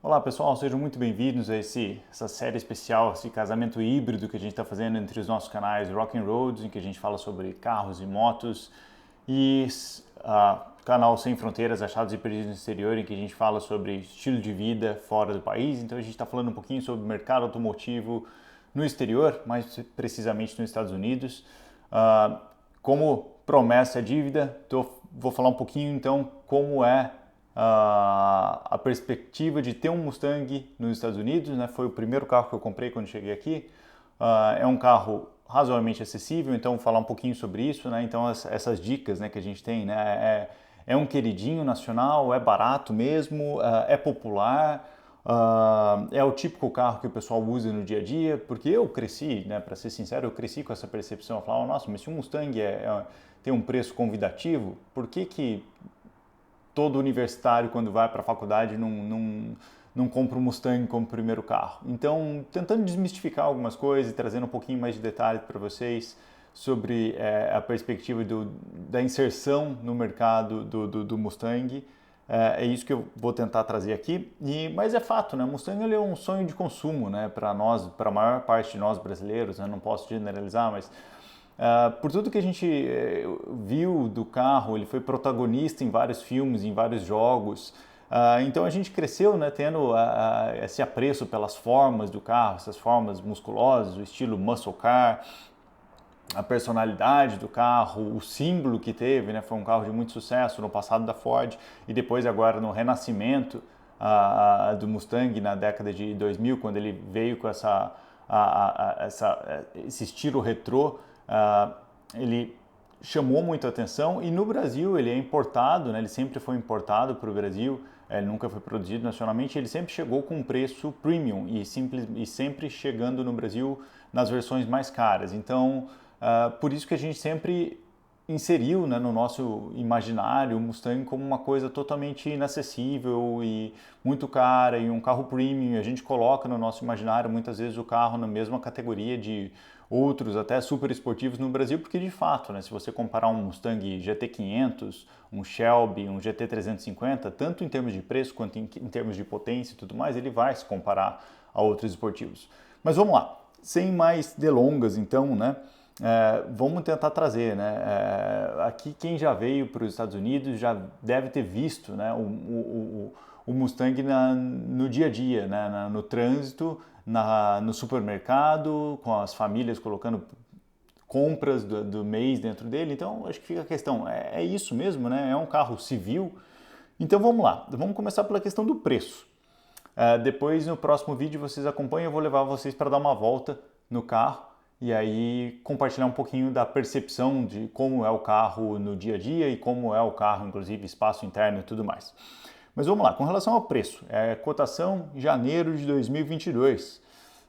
Olá pessoal, sejam muito bem-vindos a essa série especial, esse casamento híbrido que a gente está fazendo entre os nossos canais Rock and Roads, em que a gente fala sobre carros e motos, e canal Sem Fronteiras, Achados e Perdidos no Exterior, em que a gente fala sobre estilo de vida fora do país. Então a gente está falando um pouquinho sobre o mercado automotivo no exterior, mais precisamente nos Estados Unidos. Como promessa é dívida, vou falar um pouquinho então como é a perspectiva de ter um Mustang nos Estados Unidos, né? Foi o primeiro carro que eu comprei quando cheguei aqui. É um carro razoavelmente acessível, então vou falar um pouquinho sobre isso, né? Então essas dicas, né, que a gente tem, né? É um queridinho nacional, é barato mesmo, é popular, é o típico carro que o pessoal usa no dia a dia, porque eu cresci, né, para ser sincero, eu cresci com essa percepção. Eu falava, nossa, mas se um Mustang tem um preço convidativo, por que todo universitário, quando vai para a faculdade, não compra um Mustang como primeiro carro? Então, tentando desmistificar algumas coisas e trazendo um pouquinho mais de detalhe para vocês sobre a perspectiva da inserção no mercado do Mustang. É isso que eu vou tentar trazer aqui. Mas é fato, né? O Mustang ele é um sonho de consumo, né? Para nós, para a maior parte de nós brasileiros, né? Não posso generalizar, mas por tudo que a gente viu do carro, ele foi protagonista em vários filmes, em vários jogos. Então a gente cresceu, né, tendo esse apreço pelas formas do carro, essas formas musculosas, o estilo muscle car, a personalidade do carro, o símbolo que teve, né, foi um carro de muito sucesso no passado da Ford e depois agora no renascimento do Mustang na década de 2000, quando ele veio com esse estilo retrô. Ele chamou muito a atenção e no Brasil ele é importado, né? Ele sempre foi importado para o Brasil, ele nunca foi produzido nacionalmente, ele sempre chegou com um preço premium e sempre chegando no Brasil nas versões mais caras. Então, por isso que a gente sempre inseriu, né, no nosso imaginário o Mustang como uma coisa totalmente inacessível e muito cara e um carro premium. A gente coloca no nosso imaginário muitas vezes o carro na mesma categoria de outros até super esportivos no Brasil, porque de fato, né, se você comparar um Mustang GT500, um Shelby, um GT350, tanto em termos de preço quanto em termos de potência e tudo mais, ele vai se comparar a outros esportivos. Mas vamos lá, sem mais delongas então, né? Vamos tentar trazer, né? Aqui quem já veio para os Estados Unidos já deve ter visto, né, o Mustang no dia a dia, né, no trânsito, no supermercado, com as famílias colocando compras do mês dentro dele. Então acho que fica a questão, é isso mesmo, né? É um carro civil. Então vamos lá, vamos começar pela questão do preço. Depois no próximo vídeo vocês acompanham, eu vou levar vocês para dar uma volta no carro e aí compartilhar um pouquinho da percepção de como é o carro no dia a dia e como é o carro, inclusive espaço interno e tudo mais. Mas vamos lá, com relação ao preço, cotação janeiro de 2022.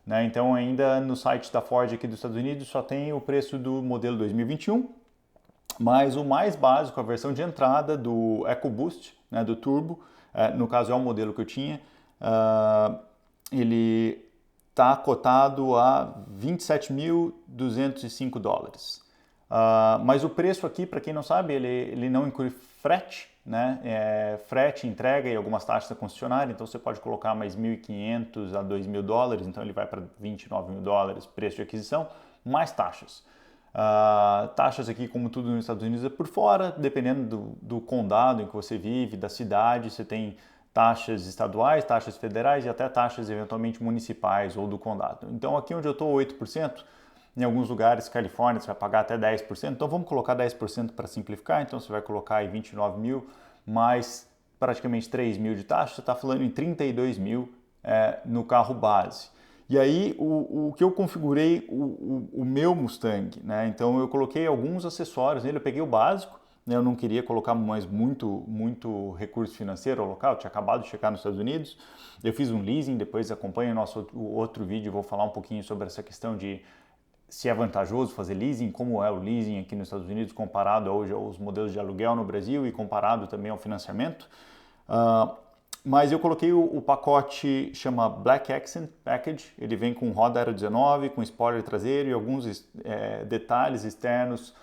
Né? Então ainda no site da Ford aqui dos Estados Unidos só tem o preço do modelo 2021, mas o mais básico, a versão de entrada do EcoBoost, né, do Turbo, no caso é o modelo que eu tinha, ele está cotado a 27.205 dólares. Mas o preço aqui, para quem não sabe, ele não inclui frete, né? Frete, entrega e algumas taxas da concessionária, então você pode colocar mais 1.500 a 2.000 dólares, então ele vai para 29 mil dólares, preço de aquisição, mais taxas. Taxas aqui, como tudo nos Estados Unidos, é por fora, dependendo do condado em que você vive, da cidade, você tem taxas estaduais, taxas federais e até taxas eventualmente municipais ou do condado. Então aqui onde eu estou, 8%, em alguns lugares, Califórnia, você vai pagar até 10%, então vamos colocar 10% para simplificar, então você vai colocar aí 29 mil, mais praticamente 3 mil de taxa, você está falando em 32 mil no carro base. E aí o que eu configurei o meu Mustang, né? Então eu coloquei alguns acessórios nele, eu peguei o básico, né? Eu não queria colocar mais muito recurso financeiro ao local, eu tinha acabado de chegar nos Estados Unidos, eu fiz um leasing, depois acompanhe o nosso outro vídeo, vou falar um pouquinho sobre essa questão de se é vantajoso fazer leasing, como é o leasing aqui nos Estados Unidos comparado hoje aos modelos de aluguel no Brasil e comparado também ao financiamento. Mas eu coloquei o pacote, chama Black Accent Package, ele vem com roda Aero 19, com spoiler traseiro e alguns detalhes externos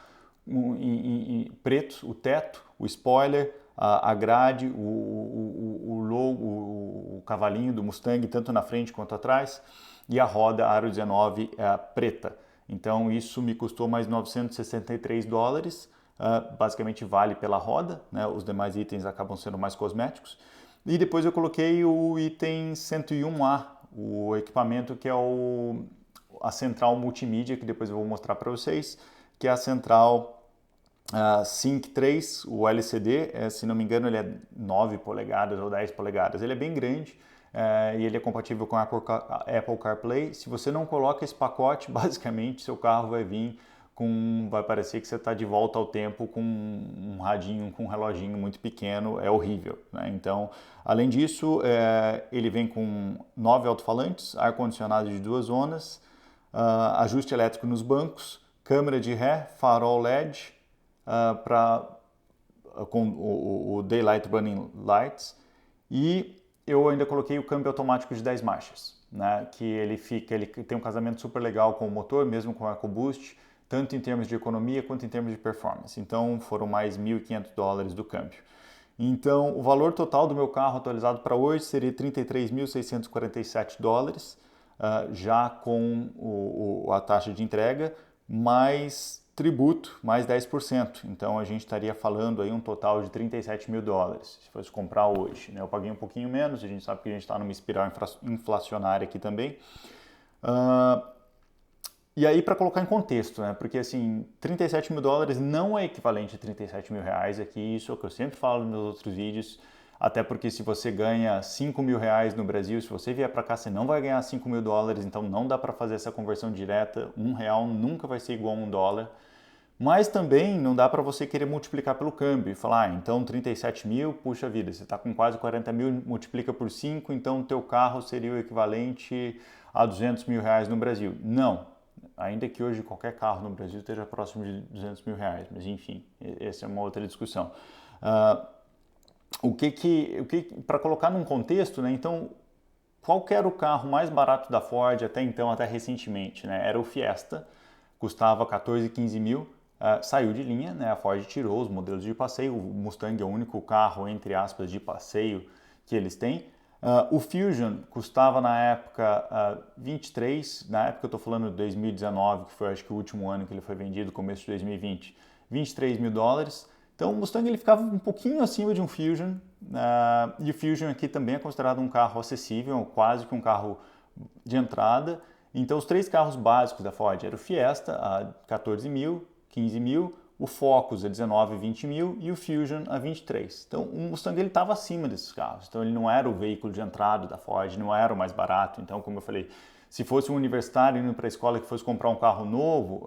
pretos, o teto, o spoiler, a grade, o logo, cavalinho do Mustang, tanto na frente quanto atrás, e a roda Aro 19 preta. Então isso me custou mais $963, basicamente vale pela roda, né? Os demais itens acabam sendo mais cosméticos. E depois eu coloquei o item 101A, o equipamento que é a central multimídia, que depois eu vou mostrar para vocês, que é a central Sync 3, o LCD, se não me engano ele é 9 polegadas ou 10 polegadas, ele é bem grande e ele é compatível com a Apple CarPlay. Se você não coloca esse pacote, basicamente seu carro vai parecer que você está de volta ao tempo com um radinho, com um reloginho muito pequeno, é horrível, né? Então, além disso, ele vem com 9 alto-falantes, ar-condicionado de 2 zonas, ajuste elétrico nos bancos, câmera de ré, farol LED, com o Daylight Running Lights, e eu ainda coloquei o câmbio automático de 10 marchas, né? Que ele tem um casamento super legal com o motor, mesmo com o EcoBoost, tanto em termos de economia quanto em termos de performance. Então foram mais $1.500 do câmbio. Então o valor total do meu carro atualizado para hoje seria $33.647, já com a taxa de entrega, mais tributo, mais 10%. Então a gente estaria falando aí um total de $37.000, se fosse comprar hoje, né? Eu paguei um pouquinho menos, a gente sabe que a gente está numa espiral inflacionária aqui também. E aí, para colocar em contexto, né? Porque assim, $37.000 não é equivalente a R$37.000 aqui, isso é o que eu sempre falo nos meus outros vídeos, até porque se você ganha R$5.000 no Brasil, se você vier para cá, você não vai ganhar $5.000, então não dá para fazer essa conversão direta, R$1 nunca vai ser igual a $1, mas também não dá para você querer multiplicar pelo câmbio e falar, então 37 mil, puxa vida, você está com quase 40 mil, multiplica por 5, então o teu carro seria o equivalente a R$200.000 no Brasil. Não. Ainda que hoje qualquer carro no Brasil esteja próximo de R$200.000, mas enfim, essa é uma outra discussão. Para colocar num contexto, né? Então, qual que era o carro mais barato da Ford até então, até recentemente, né? Era o Fiesta, custava 14, 15 mil, saiu de linha, né? A Ford tirou os modelos de passeio, o Mustang é o único carro, entre aspas, de passeio que eles têm. O Fusion custava na época 23, na época eu estou falando de 2019, que foi acho que o último ano que ele foi vendido, começo de 2020, $23.000. Então o Mustang ele ficava um pouquinho acima de um Fusion, e o Fusion aqui também é considerado um carro acessível, quase que um carro de entrada. Então os três carros básicos da Ford eram o Fiesta a 14 mil, 15 mil, o Focus a 19, 20 mil e o Fusion a 23. Então o Mustang estava acima desses carros. Então ele não era o veículo de entrada da Ford, não era o mais barato. Então, como eu falei, se fosse um universitário indo para a escola que fosse comprar um carro novo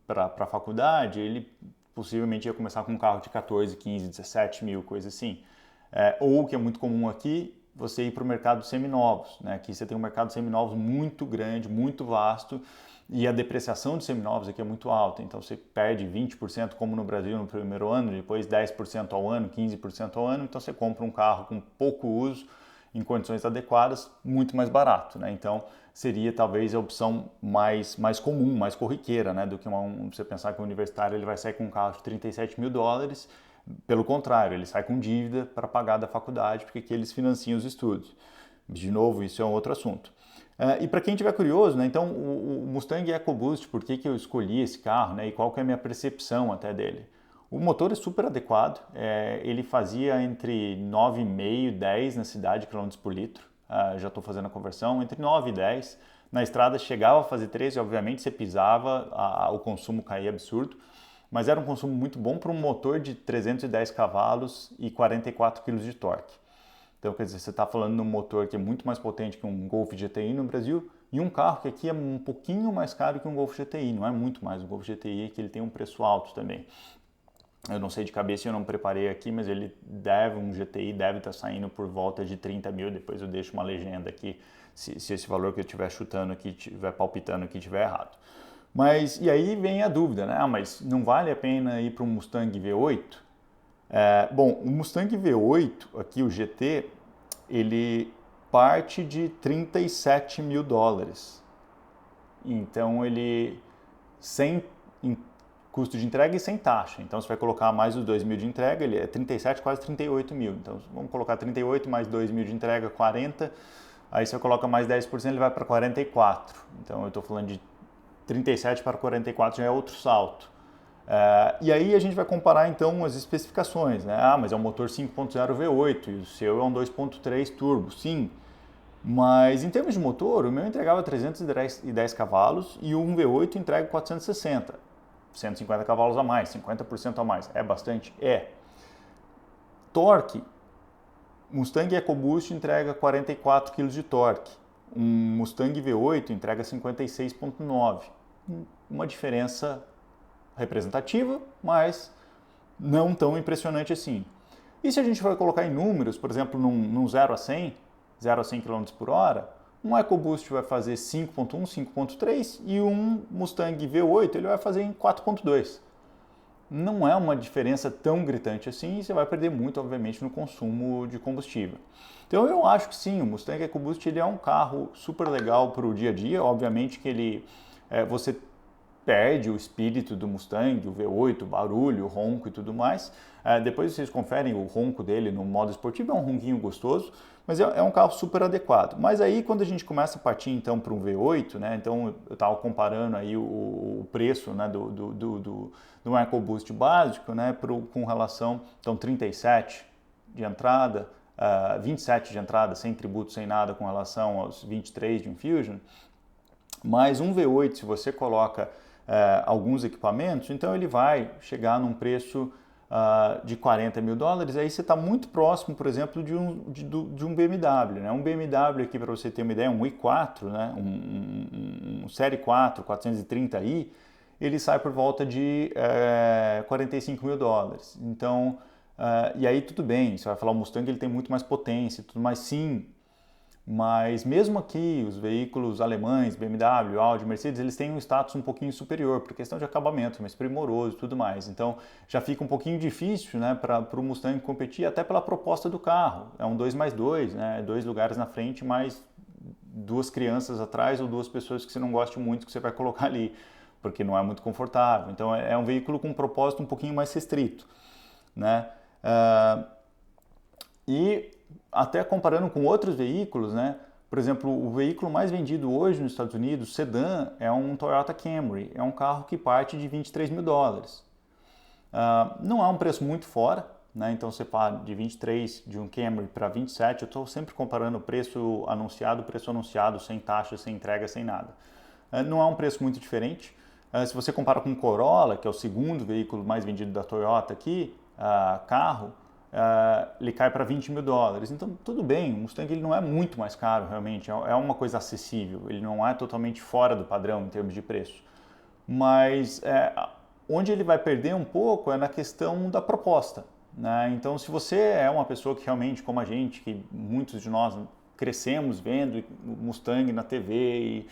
para a faculdade, ele possivelmente ia começar com um carro de 14, 15, 17 mil, coisa assim. Ou, que é muito comum aqui, você ir para o mercado de seminovos, né? Aqui você tem um mercado de seminovos muito grande, muito vasto, e a depreciação de seminovos aqui é muito alta, então você perde 20% como no Brasil no primeiro ano, depois 10% ao ano, 15% ao ano, então você compra um carro com pouco uso, em condições adequadas, muito mais barato, né? Então seria talvez a opção mais comum, mais corriqueira, né? Do que você pensar que o universitário ele vai sair com um carro de $37.000, pelo contrário, ele sai com dívida para pagar da faculdade, porque aqui eles financiam os estudos. De novo, isso é um outro assunto. E para quem estiver curioso, né, então o Mustang EcoBoost, por que eu escolhi esse carro, né, e qual que é a minha percepção até dele? O motor é super adequado, ele fazia entre 9,5 e 10 na cidade km por litro, já estou fazendo a conversão, entre 9 e 10. Na estrada chegava a fazer 13, obviamente você pisava, o consumo caía absurdo, mas era um consumo muito bom para um motor de 310 cavalos e 44 kg de torque. Então, quer dizer, você está falando de um motor que é muito mais potente que um Golf GTI no Brasil e um carro que aqui é um pouquinho mais caro que um Golf GTI, não é muito mais. O Golf GTI que ele tem um preço alto também. Eu não sei de cabeça, eu não preparei aqui, mas um GTI deve estar saindo por volta de 30 mil, depois eu deixo uma legenda aqui, se esse valor que eu estiver chutando aqui, estiver palpitando aqui, estiver errado. Mas, e aí vem a dúvida, né? Mas não vale a pena ir para um Mustang V8? Bom, o Mustang V8, aqui o GT, ele parte de $37.000. Então ele, custo de entrega e sem taxa. Então você vai colocar mais os 2 mil de entrega, ele é 37, quase 38 mil. Então vamos colocar 38 mais 2 mil de entrega, 40. Aí você coloca mais 10%, ele vai para 44. Então eu estou falando de 37 para 44, já é outro salto. E aí a gente vai comparar então as especificações, né? Ah, mas é um motor 5.0 V8 e o seu é um 2.3 turbo. Sim, mas em termos de motor, o meu entregava 310 cavalos e o 1V8 entrega 460. 150 cavalos a mais, 50% a mais. É bastante? É. Torque. Mustang EcoBoost entrega 44 kg de torque. Um Mustang V8 entrega 56,9. Uma diferença representativa, mas não tão impressionante assim. E se a gente for colocar em números, por exemplo, num 0 a 100 km por hora, um EcoBoost vai fazer 5.1, 5.3 e um Mustang V8 ele vai fazer em 4.2. Não é uma diferença tão gritante assim e você vai perder muito, obviamente, no consumo de combustível. Então eu acho que sim, o Mustang EcoBoost ele é um carro super legal para o dia a dia. Obviamente que ele, você perde o espírito do Mustang, o V8, o barulho, o ronco e tudo mais. Depois vocês conferem o ronco dele no modo esportivo, é um ronquinho gostoso, mas é um carro super adequado. Mas aí quando a gente começa a partir então para um V8, né, então eu estava comparando aí o preço, né, do EcoBoost básico, né, com relação, então 37 de entrada, 27 de entrada, sem tributo, sem nada, com relação aos 23 de Infusion, mais um V8, se você coloca alguns equipamentos, então ele vai chegar num preço de 40 mil dólares, aí você está muito próximo, por exemplo, de um BMW. Né? Um BMW aqui, para você ter uma ideia, um i4, né? um Série 4, 430i, ele sai por volta de 45 mil dólares. Então, e aí tudo bem, você vai falar o Mustang ele tem muito mais potência, tudo mais, sim. Mas mesmo aqui, os veículos alemães, BMW, Audi, Mercedes, eles têm um status um pouquinho superior, por questão de acabamento, mais primoroso e tudo mais. Então já fica um pouquinho difícil, né, para o Mustang competir, até pela proposta do carro. É um 2+2, né, 2 lugares na frente, mais 2 crianças atrás ou 2 pessoas que você não goste muito que você vai colocar ali, porque não é muito confortável. Então é um veículo com um propósito um pouquinho mais restrito, né? E até comparando com outros veículos, né? Por exemplo, o veículo mais vendido hoje nos Estados Unidos, sedã, é um Toyota Camry. É um carro que parte de 23 mil dólares. Não é um preço muito fora, né? Então você fala de 23 de um Camry para 27, eu estou sempre comparando o preço anunciado, sem taxa, sem entrega, sem nada. Não é um preço muito diferente. Se você compara com o Corolla, que é o segundo veículo mais vendido da Toyota aqui, carro, ele cai para 20 mil dólares. Então, tudo bem, o Mustang ele não é muito mais caro, realmente, é uma coisa acessível, ele não é totalmente fora do padrão em termos de preço. Mas onde ele vai perder um pouco é na questão da proposta, né? Então, se você é uma pessoa que realmente, como a gente, que muitos de nós crescemos vendo Mustang na TV e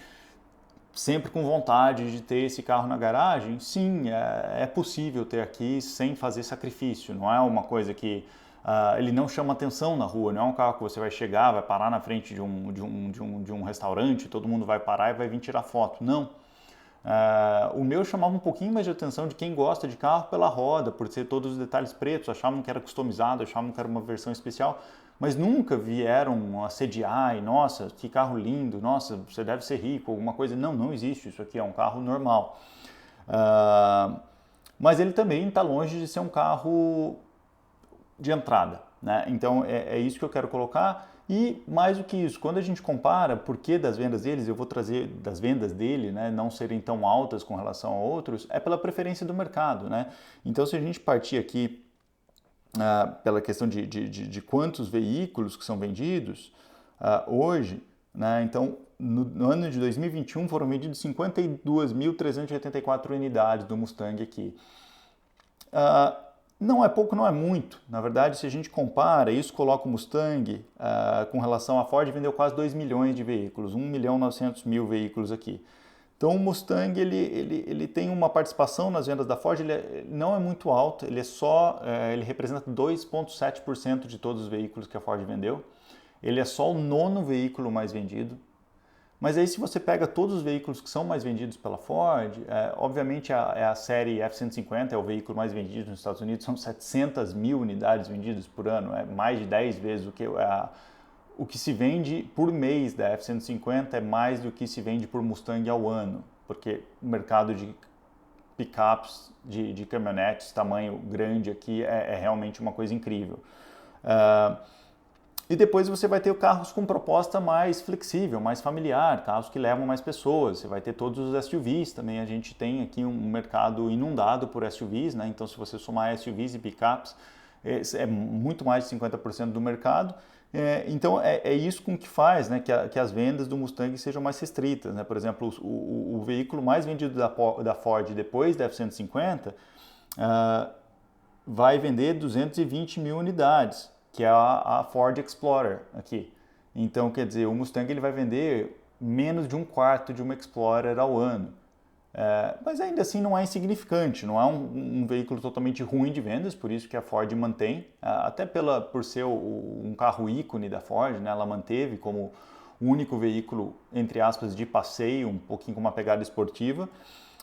sempre com vontade de ter esse carro na garagem, sim, é possível ter aqui sem fazer sacrifício. Não é uma coisa que ele não chama atenção na rua, não é um carro que você vai chegar, vai parar na frente de um restaurante, todo mundo vai parar e vai vir tirar foto. Não. O meu chamava um pouquinho mais de atenção de quem gosta de carro pela roda, por ter todos os detalhes pretos, achavam que era customizado, achavam que era uma versão especial, mas nunca vieram assediar e, nossa, que carro lindo, nossa, você deve ser rico, alguma coisa. Não, não existe, isso aqui é um carro normal. Mas ele também está longe de ser um carro de entrada, né? Então é isso que eu quero colocar. E mais do que isso, quando a gente compara por que das vendas deles, eu vou trazer das vendas dele, né, não serem tão altas com relação a outros, é pela preferência do mercado, né? Então se a gente partir aqui pela questão de quantos veículos que são vendidos hoje, né? Então no ano de 2021 foram vendidos 52.384 unidades do Mustang aqui. Não é pouco, não é muito. Na verdade, se a gente compara, isso coloca o Mustang com relação à Ford, vendeu quase 2 milhões de veículos, 1.900.000 veículos aqui. Então o Mustang ele tem uma participação nas vendas da Ford, ele não é muito alto, ele representa 2,7% de todos os veículos que a Ford vendeu. Ele é só o 9º veículo mais vendido. Mas aí se você pega todos os veículos que são mais vendidos pela Ford, obviamente a série F-150 é o veículo mais vendido nos Estados Unidos, são 700 mil unidades vendidas por ano, é mais de 10 vezes o que se vende por mês da F-150 é mais do que se vende por Mustang ao ano, porque o mercado de picapes, de caminhonetes, tamanho grande aqui, é realmente uma coisa incrível. E depois você vai ter carros com proposta mais flexível, mais familiar, carros que levam mais pessoas. Você vai ter todos os SUVs também. A gente tem aqui um mercado inundado por SUVs, né? Então se você somar SUVs e picapes, é muito mais de 50% do mercado. Então é isso com que faz, né, que as vendas do Mustang sejam mais restritas, né? Por exemplo, o veículo mais vendido da Ford depois da F-150 vai vender 220 mil unidades, que é a Ford Explorer aqui. Então, quer dizer, o Mustang ele vai vender menos de um quarto de uma Explorer ao ano. Mas ainda assim não é insignificante, não é um veículo totalmente ruim de vendas, por isso que a Ford mantém, até por ser um carro ícone da Ford, né, ela manteve como o único veículo, entre aspas, de passeio, um pouquinho com uma pegada esportiva,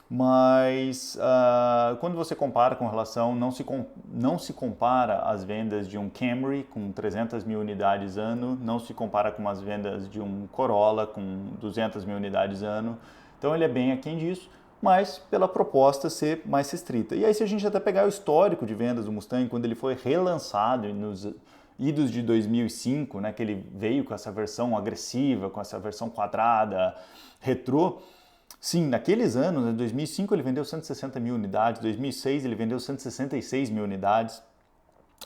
mas quando você compara com relação, não se compara as vendas de um Camry com 300 mil unidades ano, não se compara com as vendas de um Corolla com 200 mil unidades ano, então ele é bem aquém disso, mas pela proposta ser mais restrita. E aí se a gente até pegar o histórico de vendas do Mustang, quando ele foi relançado nos idos de 2005, né, que ele veio com essa versão agressiva, com essa versão quadrada, retrô, sim, naqueles anos, em 2005 ele vendeu 160 mil unidades, 2006 ele vendeu 166 mil unidades,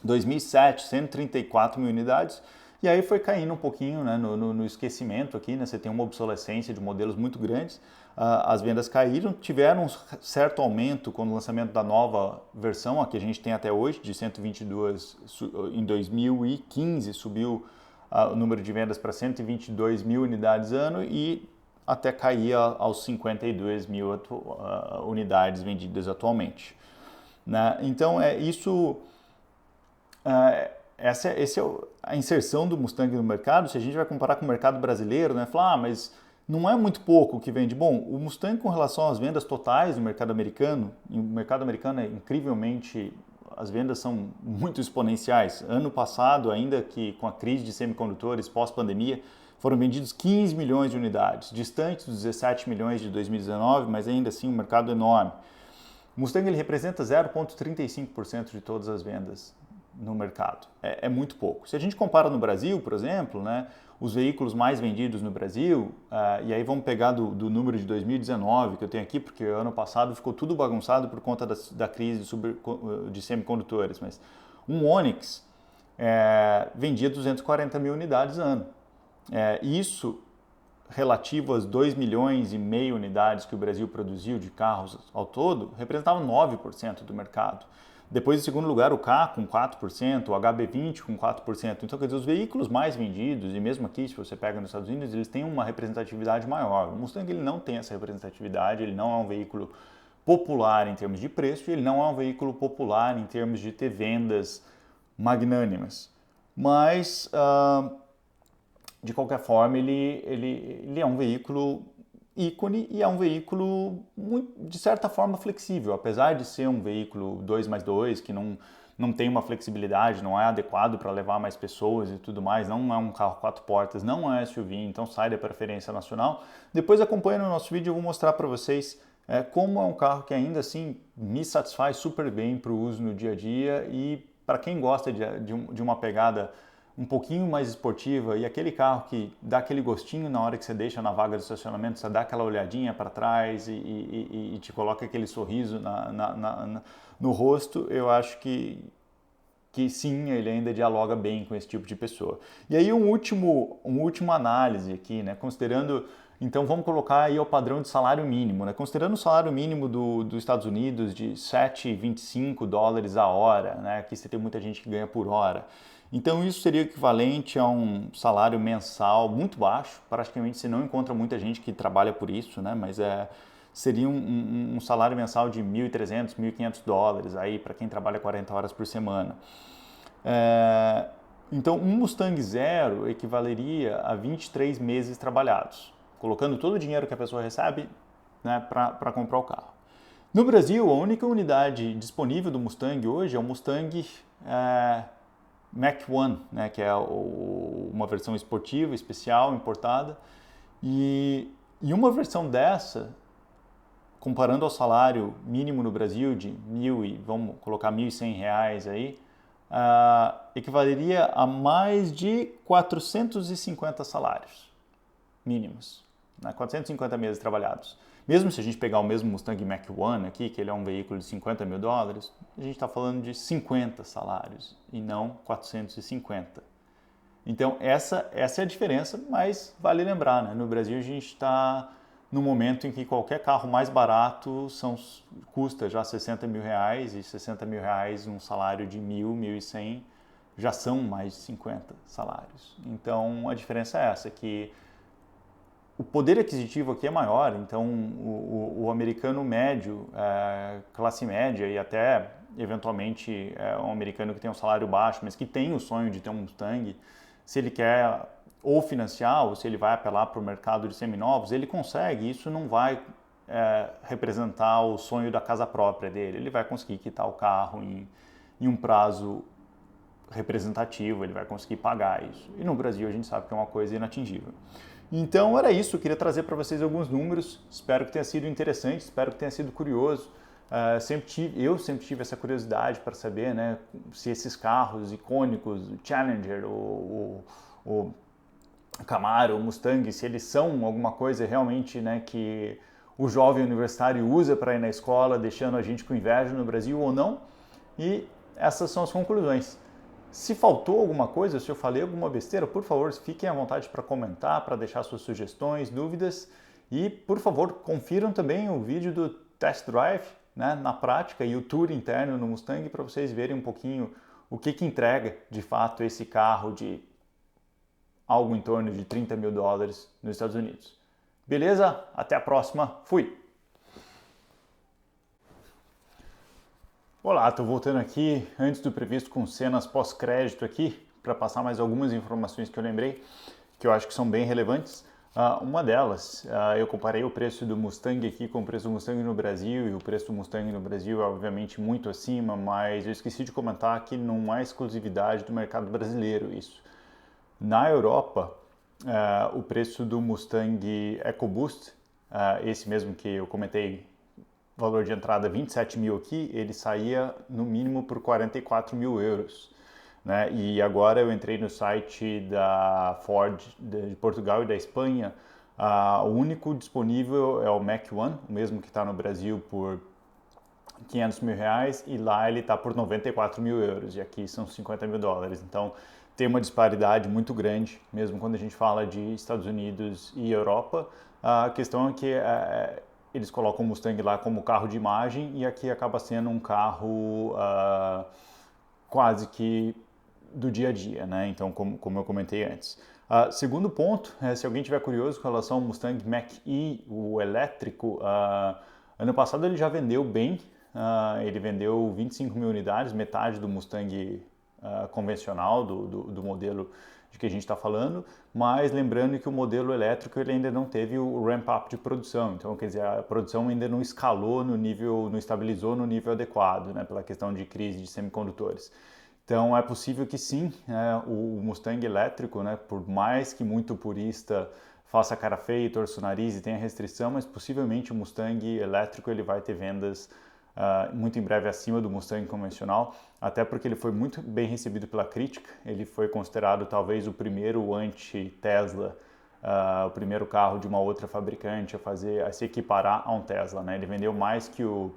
2007 134 mil unidades, e aí foi caindo um pouquinho, né, no esquecimento aqui, né, você tem uma obsolescência de modelos muito grandes, as vendas caíram, tiveram um certo aumento com o lançamento da nova versão, a que a gente tem até hoje, de 122, em 2015 subiu o número de vendas para 122 mil unidades ano e até cair aos 52 mil unidades vendidas atualmente. Né? Então, essa é a inserção do Mustang no mercado. Se a gente vai comparar com o mercado brasileiro, né? Falar, mas não é muito pouco que vende. Bom, o Mustang com relação às vendas totais do mercado americano, e o mercado americano é incrivelmente, as vendas são muito exponenciais. Ano passado, ainda que com a crise de semicondutores pós-pandemia, foram vendidos 15 milhões de unidades, distantes dos 17 milhões de 2019, mas ainda assim um mercado enorme. O Mustang ele representa 0,35% de todas as vendas no mercado. É muito pouco. Se a gente compara no Brasil, por exemplo, né, os veículos mais vendidos no Brasil, e aí vamos pegar do número de 2019 que eu tenho aqui, porque ano passado ficou tudo bagunçado por conta da crise de semicondutores, mas um Onix vendia 240 mil unidades ano. Isso relativo às 2,5 milhões de unidades que o Brasil produziu de carros ao todo, representava 9% do mercado. Depois, em segundo lugar, o K com 4%, o HB20 com 4%. Então, quer dizer, os veículos mais vendidos, e mesmo aqui, se você pega nos Estados Unidos, eles têm uma representatividade maior. O Mustang ele não tem essa representatividade, ele não é um veículo popular em termos de preço, e ele não é um veículo popular em termos de ter vendas magnânimas. Mas de qualquer forma, ele é um veículo ícone e é um veículo, de certa forma, flexível. Apesar de ser um veículo 2+2, que não tem uma flexibilidade, não é adequado para levar mais pessoas e tudo mais, não é um carro 4 portas, não é SUV, então sai da preferência nacional. Depois acompanha no nosso vídeo, eu vou mostrar para vocês como é um carro que ainda assim me satisfaz super bem para o uso no dia a dia e para quem gosta de uma pegada um pouquinho mais esportiva e aquele carro que dá aquele gostinho na hora que você deixa na vaga do estacionamento, você dá aquela olhadinha para trás e te coloca aquele sorriso no rosto, eu acho que sim, ele ainda dialoga bem com esse tipo de pessoa. E aí uma última análise aqui, né, considerando, então vamos colocar aí o padrão de salário mínimo, né, considerando o salário mínimo dos Estados Unidos de 7,25 dólares a hora, né, aqui você tem muita gente que ganha por hora. Então isso seria equivalente a um salário mensal muito baixo, praticamente você não encontra muita gente que trabalha por isso, né? Mas seria um salário mensal de 1.300, 1.500 dólares aí para quem trabalha 40 horas por semana. Então um Mustang Zero equivaleria a 23 meses trabalhados. colocando todo o dinheiro que a pessoa recebe, né, para comprar o carro. No Brasil, a única unidade disponível do Mustang hoje é o Mustang Mach-1, né, que é uma versão esportiva, especial, importada. E uma versão dessa, comparando ao salário mínimo no Brasil de vamos colocar R$ 1.100 aí, equivaleria a mais de 450 salários mínimos, né? 450 meses trabalhados. Mesmo se a gente pegar o mesmo Mustang Mach-1 aqui, que ele é um veículo de $50 mil, a gente está falando de 50 salários e não 450. Então essa é a diferença, mas vale lembrar, né? No Brasil a gente está no momento em que qualquer carro mais barato custa já R$ 60 mil, e R$ 60 mil um salário de 1.100 já são mais de 50 salários. Então a diferença é essa, que o poder aquisitivo aqui é maior, então o americano médio, classe média e até eventualmente um americano que tem um salário baixo, mas que tem o sonho de ter um Mustang, se ele quer ou financiar ou se ele vai apelar para o mercado de seminovos, ele consegue. Isso não vai representar o sonho da casa própria dele. Ele vai conseguir quitar o carro em um prazo representativo, ele vai conseguir pagar isso. E no Brasil a gente sabe que é uma coisa inatingível. Então era isso, eu queria trazer para vocês alguns números, espero que tenha sido interessante, espero que tenha sido curioso. Eu sempre tive essa curiosidade para saber, né, se esses carros icônicos, o Challenger, o Camaro, o Mustang, se eles são alguma coisa realmente, né, que o jovem universitário usa para ir na escola, deixando a gente com inveja no Brasil ou não. E essas são as conclusões. Se faltou alguma coisa, se eu falei alguma besteira, por favor, fiquem à vontade para comentar, para deixar suas sugestões, dúvidas. E, por favor, confiram também o vídeo do test drive, né, na prática, e o tour interno no Mustang, para vocês verem um pouquinho o que entrega, de fato, esse carro de algo em torno de $30 mil nos Estados Unidos. Beleza? Até a próxima. Fui! Olá, estou voltando aqui antes do previsto com cenas pós-crédito aqui para passar mais algumas informações que eu lembrei, que eu acho que são bem relevantes. Uma delas, eu comparei o preço do Mustang aqui com o preço do Mustang no Brasil, e o preço do Mustang no Brasil é obviamente muito acima, mas eu esqueci de comentar que não é exclusividade do mercado brasileiro isso. Na Europa, o preço do Mustang EcoBoost, esse mesmo que eu comentei, valor de entrada 27 mil aqui, ele saía no mínimo por 44 mil euros. Né? E agora eu entrei no site da Ford de Portugal e da Espanha, o único disponível é o Mach-1, o mesmo que está no Brasil por 500 mil reais, e lá ele está por 94 mil euros, e aqui são 50 mil dólares. Então tem uma disparidade muito grande, mesmo quando a gente fala de Estados Unidos e Europa. A questão é que eles colocam o Mustang lá como carro de imagem, e aqui acaba sendo um carro quase que do dia a dia, né? Então, como eu comentei antes. Segundo ponto, se alguém tiver curioso com relação ao Mustang Mach-E, o elétrico, ano passado ele já vendeu bem, ele vendeu 25 mil unidades, metade do Mustang convencional, do modelo de que a gente está falando, mas lembrando que o modelo elétrico ele ainda não teve o ramp-up de produção, então quer dizer, a produção ainda não escalou no nível, não estabilizou no nível adequado, né, pela questão de crise de semicondutores. Então é possível que sim, o Mustang elétrico, né, por mais que muito purista faça cara feia, torça o nariz e tenha restrição, mas possivelmente o Mustang elétrico ele vai ter vendas muito em breve acima do Mustang convencional, até porque ele foi muito bem recebido pela crítica. Ele foi considerado talvez o primeiro anti-Tesla, o primeiro carro de uma outra fabricante a se equiparar a um Tesla, né? Ele vendeu mais que o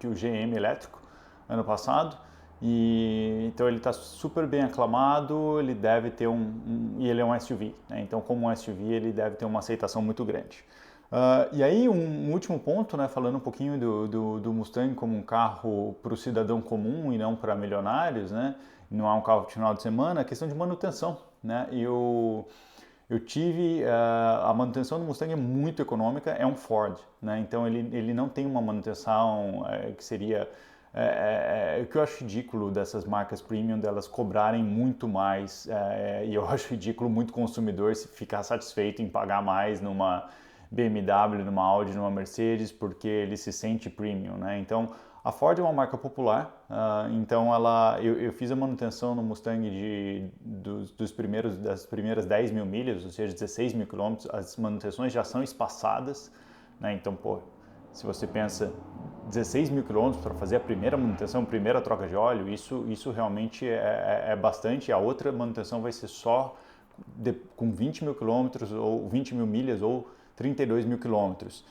GM elétrico ano passado, e então ele está super bem aclamado. Ele deve ter e ele é um SUV, né? Então como um SUV ele deve ter uma aceitação muito grande. E aí um último ponto, né, falando um pouquinho do Mustang como um carro para o cidadão comum e não para milionários, né, não é um carro de final de semana, a questão de manutenção, né, eu tive, a manutenção do Mustang é muito econômica, é um Ford, né, então ele não tem uma manutenção que seria O que eu acho ridículo dessas marcas premium, delas cobrarem muito mais, e eu acho ridículo muito consumidor se ficar satisfeito em pagar mais numa BMW, numa Audi, numa Mercedes, porque ele se sente premium, né? Então, a Ford é uma marca popular, então eu fiz a manutenção no Mustang das primeiras 10 mil milhas, ou seja, 16 mil quilômetros, as manutenções já são espaçadas, né? Então, pô, se você pensa 16 mil quilômetros para fazer a primeira manutenção, a primeira troca de óleo, isso realmente é bastante. A outra manutenção vai ser só com 20 mil quilômetros, ou 20 mil milhas, ou 32 mil quilômetros.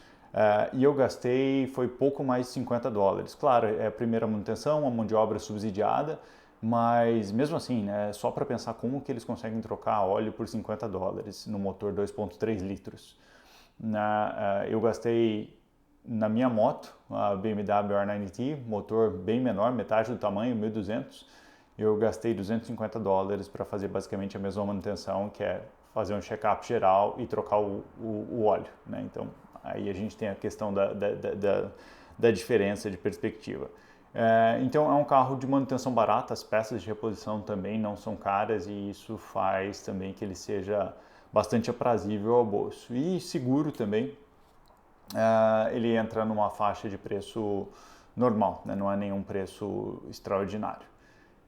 E eu gastei, foi pouco mais de $50. Claro, é a primeira manutenção, uma mão de obra subsidiada, mas mesmo assim, né, só para pensar como que eles conseguem trocar óleo por $50 no motor 2.3 litros. Eu gastei na minha moto, a BMW R9T, motor bem menor, metade do tamanho, 1.200, eu gastei $250 para fazer basicamente a mesma manutenção, que é fazer um check-up geral e trocar o óleo, né? Então, aí a gente tem a questão da diferença de perspectiva. Então, é um carro de manutenção barata, as peças de reposição também não são caras e isso faz também que ele seja bastante aprazível ao bolso. E seguro também, ele entra numa faixa de preço normal, né? Não é nenhum preço extraordinário.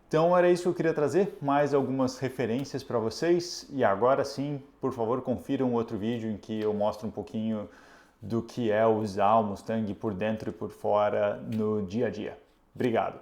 Então era isso que eu queria trazer, mais algumas referências para vocês. E agora sim, por favor, confiram outro vídeo em que eu mostro um pouquinho do que é usar o Mustang por dentro e por fora no dia a dia. Obrigado!